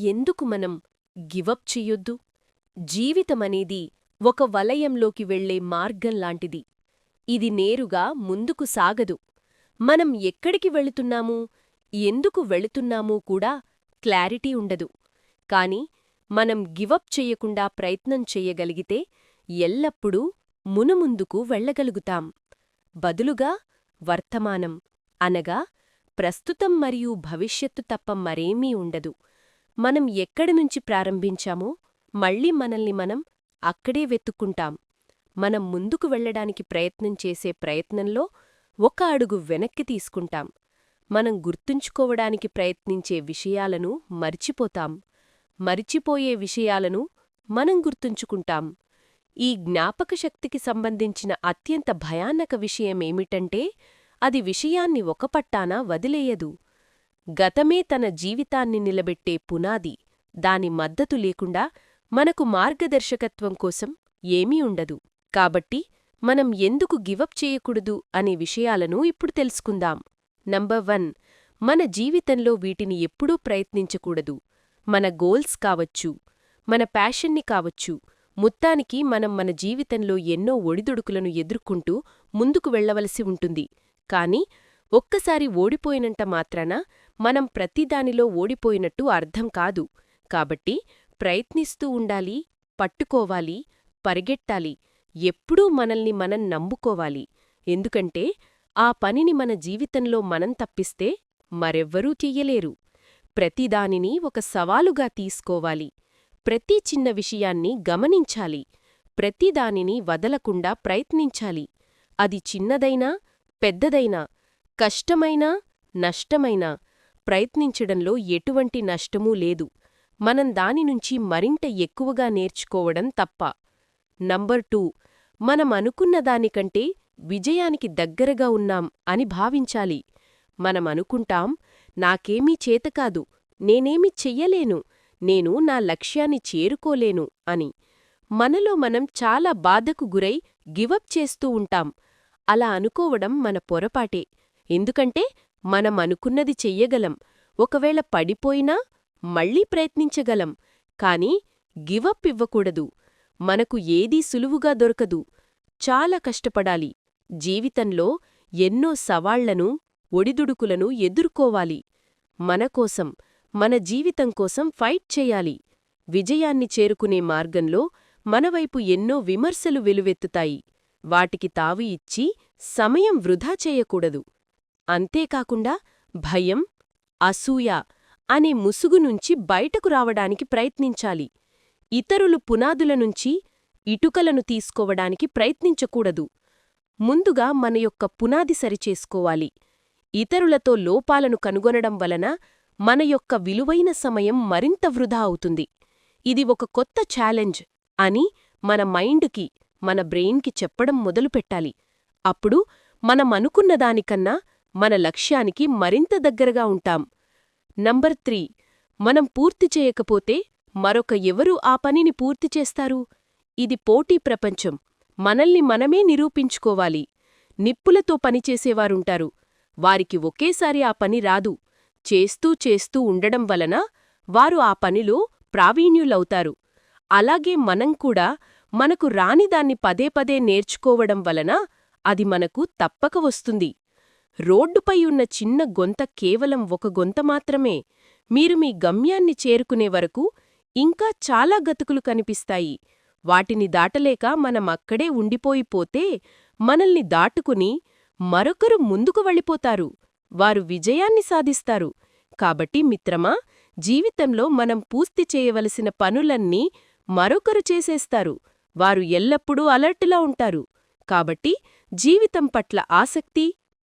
ఎందుకు మనం గివప్ చెయ్యొద్దు? జీవితమనేది ఒక వలయంలోకి వెళ్లే మార్గంలాంటిది. ఇది నేరుగా ముందుకు సాగదు. మనం ఎక్కడికి వెళుతున్నామూ, ఎందుకు వెళుతున్నామూ కూడా క్లారిటీ ఉండదు. కాని మనం గివప్ చెయ్యకుండా ప్రయత్నం చెయ్యగలిగితే ఎల్లప్పుడూ మునుముందుకు వెళ్ళగలుగుతాం. బదులుగా వర్తమానం అనగా ప్రస్తుతం మరియు భవిష్యత్తు తప్ప మరేమీ ఉండదు. మనం ఎక్కడినుంచి ప్రారంభించామో మళ్ళీ మనల్ని మనం అక్కడే వెతుక్కుంటాం. మనం ముందుకు వెళ్ళడానికి ప్రయత్నం చేసే ప్రయత్నంలో ఒక అడుగు వెనక్కి తీసుకుంటాం. మనం గుర్తుంచుకోవడానికి ప్రయత్నించే విషయాలను మరిచిపోతాం. మరిచిపోయే విషయాలను మనం గుర్తుంచుకుంటాం. ఈ జ్ఞాపకశక్తికి సంబంధించిన అత్యంత భయానక విషయమేమిటంటే అది విషయాన్ని ఒక పట్టాన వదిలేయదు. గతమే తన జీవితాన్ని నిలబెట్టే పునాది. దాని మద్దతు లేకుండా మనకు మార్గదర్శకత్వం కోసం ఏమీ ఉండదు. కాబట్టి మనం ఎందుకు గివప్ చేయకూడదు అనే విషయాలను ఇప్పుడు తెలుసుకుందాం. నంబర్ 1, మన జీవితంలో వీటిని ఎప్పుడూ ప్రయత్నించకూడదు. మన గోల్స్ కావచ్చు, మన ప్యాషన్ని కావచ్చు, మొత్తానికి మనం మన జీవితంలో ఎన్నో ఒడిదుడుకులను ఎదుర్కొంటూ ముందుకు వెళ్ళవలసి ఉంటుంది. కాని ఒక్కసారి ఓడిపోయినంత మాత్రాన మనం ప్రతిదానిలో ఓడిపోయినట్టు అర్థం కాదు. కాబట్టి ప్రయత్నిస్తూ ఉండాలి, పట్టుకోవాలి, పరిగెట్టాలి. ఎప్పుడూ మనల్ని మనం నమ్ముకోవాలి. ఎందుకంటే ఆ పనిని మన జీవితంలో మనం తప్పిస్తే మరెవ్వరూ చెయ్యలేరు. ప్రతిదానిని ఒక సవాలుగా తీసుకోవాలి. ప్రతి చిన్న విషయాన్ని గమనించాలి. ప్రతిదానిని వదలకుండా ప్రయత్నించాలి. అది చిన్నదైనా, పెద్దదైనా, కష్టమైనా, నష్టమైనా ప్రయత్నించడంలో ఎటువంటి నష్టమూ లేదు. మనం దానినుంచి మరింత ఎక్కువగా నేర్చుకోవడం తప్ప. నంబర్ 2, మనం అనుకున్న దానికంటే విజయానికి దగ్గరగా ఉన్నాం అని భావించాలి. మనం అనుకుంటాం, నాకేమీ చేతకాదు, నేనేమీ చెయ్యలేను, నేను నా లక్ష్యాన్ని చేరుకోలేను అని. మనలో మనం చాలా బాధకు గురై గివప్ చేస్తూ ఉంటాం. అలా అనుకోవడం మన పొరపాటే. ఎందుకంటే మనం అనుకున్నది చెయ్యగలం. ఒకవేళ పడిపోయినా మళ్ళీ ప్రయత్నించగలం. కాని గివప్ ఇవ్వకూడదు. మనకు ఏదీ సులువుగా దొరకదు. చాలా కష్టపడాలి. జీవితంలో ఎన్నో సవాళ్లను, ఒడిదుడుకులను ఎదుర్కోవాలి. మనకోసం, మన జీవితం కోసం ఫైట్ చెయ్యాలి. విజయాన్ని చేరుకునే మార్గంలో మనవైపు ఎన్నో విమర్శలు వెలువెత్తుతాయి. వాటికి తావు ఇచ్చి సమయం వృధా చేయకూడదు. అంతేకాకుండా భయం, అసూయ అనే ముసుగునుంచి బయటకు రావడానికి ప్రయత్నించాలి. ఇతరులు పునాదుల నుంచి ఇటుకలను తీసుకోవడానికి ప్రయత్నించకూడదు. ముందుగా మన యొక్క పునాది సరిచేసుకోవాలి. ఇతరులతో లోపాలను కనుగొనడం వలన మన యొక్క విలువైన సమయం మరింత వృధా అవుతుంది. ఇది ఒక కొత్త ఛాలెంజ్ అని మన మైండుకి, మన బ్రెయిన్కి చెప్పడం మొదలుపెట్టాలి. అప్పుడు మనం అనుకున్నదానికన్నా మన లక్ష్యానికి మరింత దగ్గరగా ఉంటాం. నంబర్ 3, మనం పూర్తి చేయకపోతే మరొక ఎవరు ఆ పనిని పూర్తి చేస్తారు? ఇది పోటీ ప్రపంచం. మనల్ని మనమే నిరూపించుకోవాలి. నిప్పులతో పనిచేసేవారుంటారు. వారికి ఒకేసారి ఆ పని రాదు. చేస్తూ చేస్తూ ఉండడం వలన వారు ఆ పనిలో ప్రావీణ్యులవుతారు. అలాగే మనం కూడా మనకు రానిదాన్ని పదే పదే నేర్చుకోవడం వలన అది మనకు తప్పక వస్తుంది. రోడ్డుపై ఉన్న చిన్న గొంత కేవలం ఒక గొంత మాత్రమే. మీరు మీ గమ్యాన్ని చేరుకునే వరకు ఇంకా చాలా గతుకులు కనిపిస్తాయి. వాటిని దాటలేక మనం అక్కడే ఉండిపోయిపోతే మనల్ని దాటుకుని మరొకరు ముందుకు వెళ్ళిపోతారు. వారు విజయాన్ని సాధిస్తారు. కాబట్టి మిత్రమా, జీవితంలో మనం పూర్తి చేయవలసిన పనులన్నీ మరొకరు చేసేస్తారు. వారు ఎల్లప్పుడూ అలర్టులా ఉంటారు. కాబట్టి జీవితం పట్ల ఆసక్తి,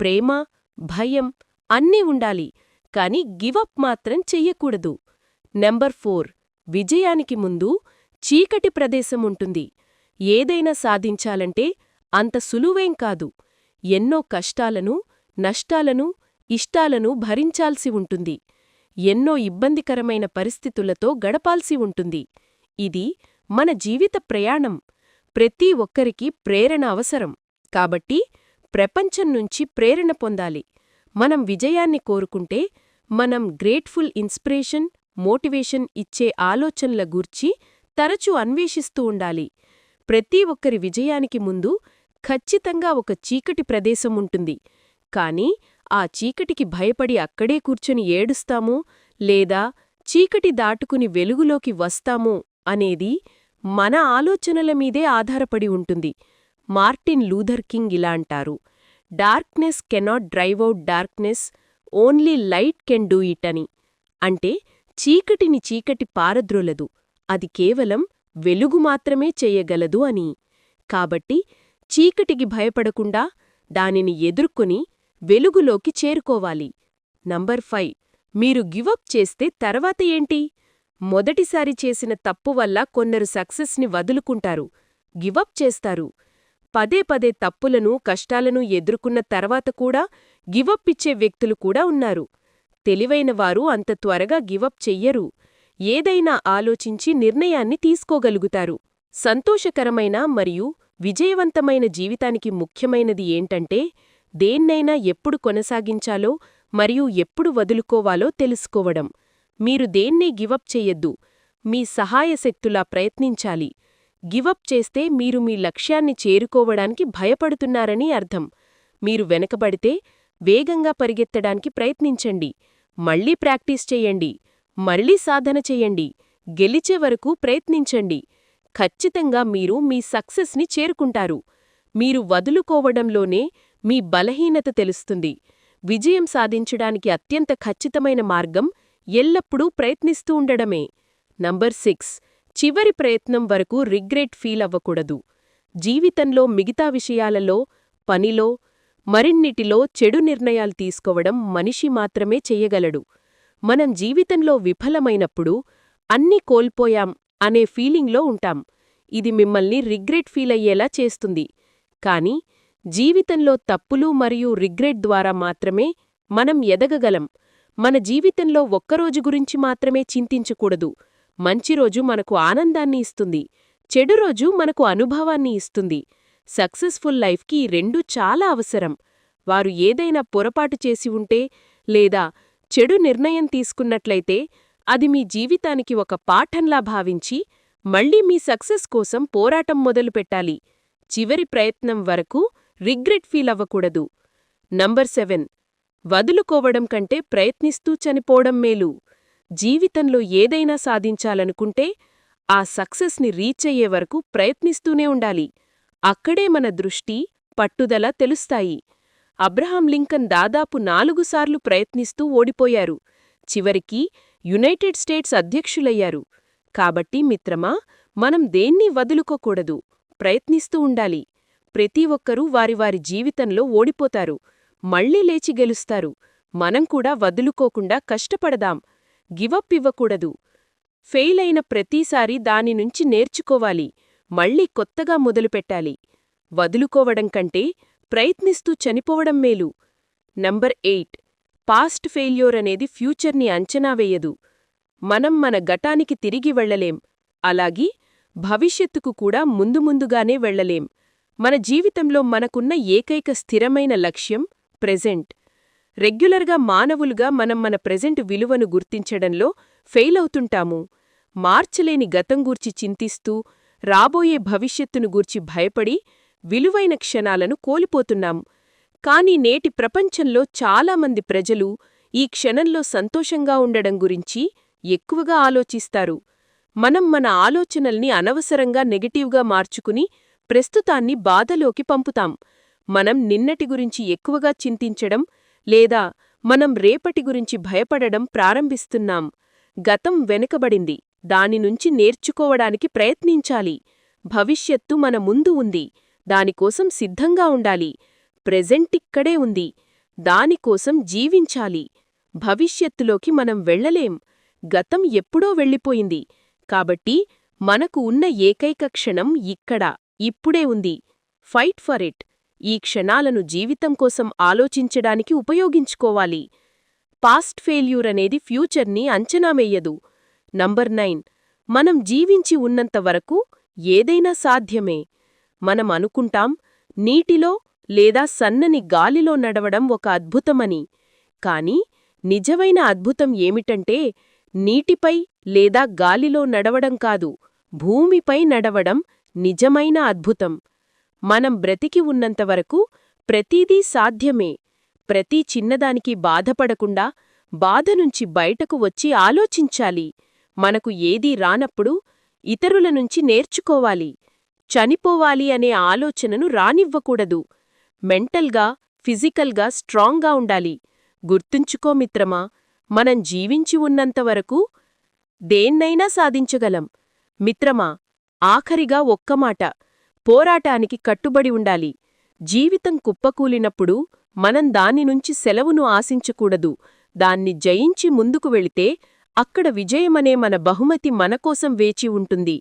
ప్రేమ, భయం అన్నీ ఉండాలి. కాని గివప్ మాత్రం చెయ్యకూడదు. నంబర్ 4, విజయానికి ముందు చీకటి ప్రదేశం ఉంటుంది. ఏదైనా సాధించాలంటే అంత సులువేం కాదు. ఎన్నో కష్టాలను, నష్టాలను, ఇష్టాలను భరించాల్సి ఉంటుంది. ఎన్నో ఇబ్బందికరమైన పరిస్థితులతో గడపాల్సి ఉంటుంది. ఇది మన జీవిత ప్రయాణం. ప్రతి ఒక్కరికి ప్రేరణ అవసరం. కాబట్టి ప్రపంచం నుంచి ప్రేరణ పొందాలి. మనం విజయాన్ని కోరుకుంటే మనం గ్రేట్ఫుల్ ఇన్స్పిరేషన్ మోటివేషన్ ఇచ్చే ఆలోచనల గూర్చి తరచూ అన్వేషిస్తూ ఉండాలి. ప్రతి ఒక్కరి విజయానికి ముందు ఖచ్చితంగా ఒక చీకటి ప్రదేశం ఉంటుంది. కాని ఆ చీకటికి భయపడి అక్కడే కూర్చొని ఏడుస్తామో లేదా చీకటి దాటుకుని వెలుగులోకి వస్తామో అనేది మన ఆలోచనల మీదే ఆధారపడి ఉంటుంది. మార్టిన్ లూథర్ కింగ్ ఇలా అంటారు, darkness cannot drive out darkness, only light can do it అని. అంటే చీకటిని చీకటి పారద్రోలదు, అది కేవలం వెలుగు మాత్రమే చెయ్యగలదు అని. కాబట్టి చీకటికి భయపడకుండా దానిని ఎదుర్కొని వెలుగులోకి చేరుకోవాలి. నంబర్ 5, మీరు గివప్ చేస్తే తర్వాత ఏంటి? మొదటిసారి చేసిన తప్పు వల్ల కొందరు సక్సెస్ని వదులుకుంటారు, గివప్ చేస్తారు. పదే పదే తప్పులను, కష్టాలను ఎదుర్కొన్న తర్వాత కూడా గివప్ ఇచ్చే వ్యక్తులు కూడా ఉన్నారు. తెలివైనవారు అంత త్వరగా గివప్ చెయ్యరు. ఏదైనా ఆలోచించి నిర్ణయాన్ని తీసుకోగలుగుతారు. సంతోషకరమైన మరియు విజయవంతమైన జీవితానికి ముఖ్యమైనది ఏంటంటే, దేన్నైనా ఎప్పుడు కొనసాగించాలో మరియు ఎప్పుడు వదులుకోవాలో తెలుసుకోవడం. మీరు దేన్నీ గివప్ చెయ్యొద్దు, మీ సహాయశక్తులా ప్రయత్నించాలి. గివప్ చేస్తే మీరు మీ లక్ష్యాన్ని చేరుకోవడానికి భయపడుతున్నారని అర్థం. మీరు వెనకబడితే వేగంగా పరిగెత్తడానికి ప్రయత్నించండి. మళ్ళీ ప్రాక్టీస్ చెయ్యండి, మళ్ళీ సాధన చెయ్యండి, గెలిచే వరకు ప్రయత్నించండి. ఖచ్చితంగా మీరు మీ సక్సెస్ని చేరుకుంటారు. మీరు వదులుకోవడంలోనే మీ బలహీనత తెలుస్తుంది. విజయం సాధించడానికి అత్యంత ఖచ్చితమైన మార్గం ఎల్లప్పుడూ ప్రయత్నిస్తూ ఉండడమే. నంబర్ 6, చివరి ప్రయత్నం వరకు రిగ్రెట్ ఫీల్ అవ్వకూడదు. జీవితంలో మిగతా విషయాలలో, పనిలో, మరిన్నిటిలో చెడు నిర్ణయాలు తీసుకోవడం మనిషి మాత్రమే చెయ్యగలడు. మనం జీవితంలో విఫలమైనప్పుడు అన్నీ కోల్పోయాం అనే ఫీలింగ్లో ఉంటాం. ఇది మిమ్మల్ని రిగ్రెట్ ఫీల్ అయ్యేలా చేస్తుంది. కాని జీవితంలో తప్పులు మరియు రిగ్రెట్ ద్వారా మాత్రమే మనం ఎదగగలం. మన జీవితంలో ఒక్కరోజు గురించి మాత్రమే చింతించకూడదు. మంచి రోజు మనకు ఆనందాన్ని ఇస్తుంది, చెడు రోజు మనకు అనుభవాన్ని ఇస్తుంది. సక్సెస్ఫుల్ లైఫ్కి ఈ రెండూ చాలా అవసరం. వారు ఏదైనా పొరపాటు చేసి ఉంటే లేదా చెడు నిర్ణయం తీసుకున్నట్లయితే అది మీ జీవితానికి ఒక పాఠంలా భావించి మళ్ళీ మీ సక్సెస్ కోసం పోరాటం మొదలుపెట్టాలి. చివరి ప్రయత్నం వరకు రిగ్రెట్ ఫీల్ అవ్వకూడదు. నంబర్ 7, వదులుకోవడం కంటే ప్రయత్నిస్తూ చనిపోవడం మేలు. జీవితంలో ఏదైనా సాధించాలనుకుంటే ఆ సక్సెస్ని రీచ్ అయ్యే వరకు ప్రయత్నిస్తూనే ఉండాలి. అక్కడే మన దృష్టి, పట్టుదల తెలుస్తాయి. అబ్రహాం లింకన్ దాదాపు 4 సార్లు ప్రయత్నిస్తూ ఓడిపోయారు. చివరికి యునైటెడ్ స్టేట్స్ అధ్యక్షులయ్యారు. కాబట్టి మిత్రమా, మనం దేన్నీ వదులుకోకూడదు, ప్రయత్నిస్తూ ఉండాలి. ప్రతి ఒక్కరూ వారి వారి జీవితంలో ఓడిపోతారు, మళ్ళీ లేచి గెలుస్తారు. మనం కూడా వదులుకోకుండా కష్టపడదాం, గివప్ ఇవ్వకూడదు. ఫెయిల్ అయిన ప్రతిసారీ దాని నుంచి నేర్చుకోవాలి, మళ్ళీ కొత్తగా మొదలుపెట్టాలి. వదులుకోవడం కంటే ప్రయత్నిస్తూ చనిపోవడం మేలు. నంబర్ 8, పాస్ట్ ఫెయిల్యూర్ అనేది ఫ్యూచర్ని అంచనా వేయదు. మనం మన గతానికి తిరిగి వెళ్లలేం, అలాగే భవిష్యత్తుకు కూడా ముందుగానే వెళ్లలేం. మన జీవితంలో మనకున్న ఏకైక స్థిరమైన లక్ష్యం ప్రెజెంట్. రెగ్యులర్గా మానవులుగా మనం మన ప్రెజెంట్ విలువను గుర్తించడంలో ఫెయిల్ అవుతుంటాము. మార్చలేని గతం గూర్చి చింతిస్తూ, రాబోయే భవిష్యత్తును గూర్చి భయపడి విలువైన క్షణాలను కోల్పోతున్నాం. కాని నేటి ప్రపంచంలో చాలామంది ప్రజలు ఈ క్షణంలో సంతోషంగా ఉండడం గురించి ఎక్కువగా ఆలోచిస్తారు. మనం మన ఆలోచనల్ని అనవసరంగా నెగటివ్గా మార్చుకుని ప్రస్తుతాన్ని బాధలోకి పంపుతాం. మనం నిన్నటి గురించి ఎక్కువగా చింతించడం లేదా మనం రేపటి గురించి భయపడడం ప్రారంభిస్తున్నాం. గతం వెనుకబడింది, దానినుంచి నేర్చుకోవడానికి ప్రయత్నించాలి. భవిష్యత్తు మన ముందు ఉంది, దానికోసం సిద్ధంగా ఉండాలి. ప్రెజెంట్ ఇక్కడే ఉంది, దానికోసం జీవించాలి. భవిష్యత్తులోకి మనం వెళ్లలేం, గతం ఎప్పుడో వెళ్ళిపోయింది. కాబట్టి మనకు ఉన్న ఏకైక క్షణం ఇక్కడ, ఇప్పుడే ఉంది. Fight for it. ఈ క్షణాలను జీవితం కోసం ఆలోచించడానికి ఉపయోగించుకోవాలి. పాస్ట్ ఫెయిల్యూర్ అనేది ఫ్యూచర్ని అంచనా వేయదు. నంబర్ 9, మనం జీవించి ఉన్నంతవరకు ఏదైనా సాధ్యమే. మనం అనుకుంటాం నీటిలో లేదా సన్నని గాలిలో నడవడం ఒక అద్భుతమని. కాని నిజమైన అద్భుతం ఏమిటంటే నీటిపై లేదా గాలిలో నడవడం కాదు, భూమిపై నడవడం నిజమైన అద్భుతం. మనం బ్రతికి ఉన్నంతవరకు ప్రతిదీ సాధ్యమే. ప్రతి చిన్నదానికి బాధపడకుండా బాధనుంచి బయటకు వచ్చి ఆలోచించాలి. మనకు ఏదీ రానప్పుడు ఇతరుల నుంచి నేర్చుకోవాలి. చనిపోవాలి అనే ఆలోచనను రానివ్వకూడదు. మెంటల్గా, ఫిజికల్గా స్ట్రాంగ్గా ఉండాలి. గుర్తుంచుకో మిత్రమా, మనం జీవించి ఉన్నంతవరకు దేన్నైనా సాధించగలం. మిత్రమా, ఆఖరిగా ఒక్క మాట, పోరాటానికి కట్టుబడి ఉండాలి. జీవితం కుప్పకూలినప్పుడు మనం దానినుంచి సెలవును ఆశించకూడదు. దాన్ని జయించి ముందుకు వెళితే అక్కడ విజయమనే మన బహుమతి మనకోసం వేచి ఉంటుంది.